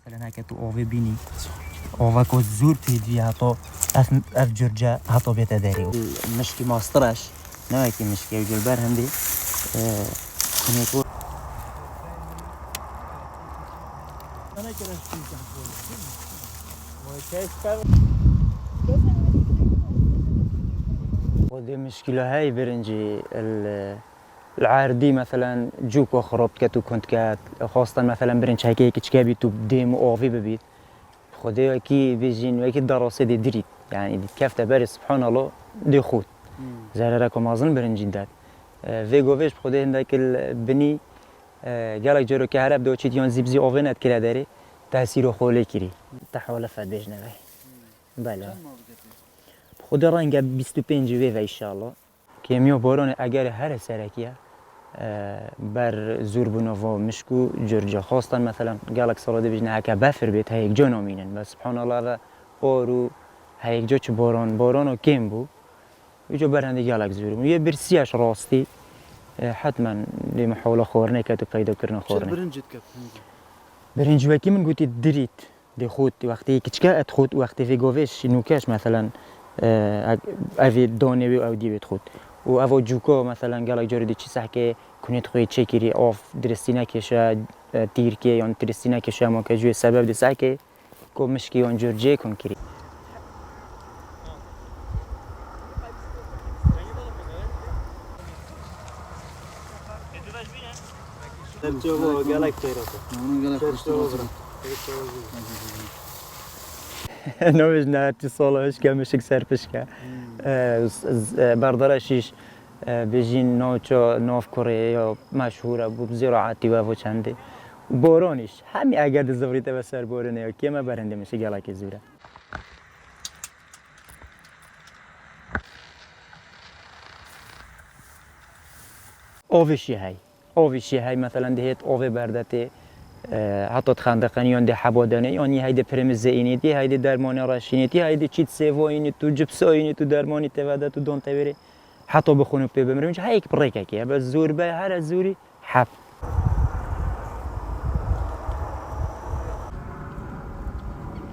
مثلا هكا تو اوفي بيني اوفا كو زور بيدي هاتو اف جرجا هاتو بيتا داري مشكي ماستراش نواكي مشكي وجلبار هندي كنيتو انا كده ودي مشكلة هاي برنجي العاردي مثلا جوكو خربت كاتو كنت كات خاصة مثلا برنج هيك كابي تو ديمو اوفي ببيت خدي اكي بيجين اكي دراسة دي دريت يعني دي كافتا باري سبحان الله دي خود زي راكم اظن برنجي دات فيجو فيش بخدي هنداك البني قالك جرو كهرب دو تشيتيون زيبزي اوفينات كلا داري تاثيره خولي كري تحول فاديجنا باي بلا خدي رانجا 25 جويفا ان شاء الله كيميو بورون اگر هر سركيه بر زور بنوفو مشكو جرجا خاصة مثلا قالك صلاة بيجنا هكا بافر بيت هيك جو نومينن بس سبحان الله اورو هيك جو بورونو كيم بو يجو برهندي قالك زور ويا برسياش راستي حتما لي محاولة خورني كاتو فايدة كرنا خورني برنجت كاب برنج وكي من قلت دريت دي خوت وقتي كتشكا تخوت وقتي في جوفيش نوكاش مثلا افي دوني او دي بتخوت و افو جوكو مثلا قالك جوردي تشي سحكي كنت خوي تشيكري اوف درستينا كيشا تيركي يون درستينا كيشا مو كجو سبب دي سحكي كو مشكي يون جورجي كون كري قالك نوجنا اتصال اشكا مشك سرفشكا بردرشيش بيجين نوچو نوف كوريا مشهوره بزراعتي و چنده بورونش همي اگر دزوريته بسر بورونه كيما برنده مش قالك زوره اوفيشي هاي مثلا دهيت اوفي بردتي حتی خندقانی یان ده حبادانه یانی هایده پرمیز اینیتی هایده درمانی راشینیتی هایده چیت سیو اینی تو جبس اینی تو درمانی تواده تو دون تبری حتی بخونم پی بمریم چه هیک برکه که بس زور به هر زوری حب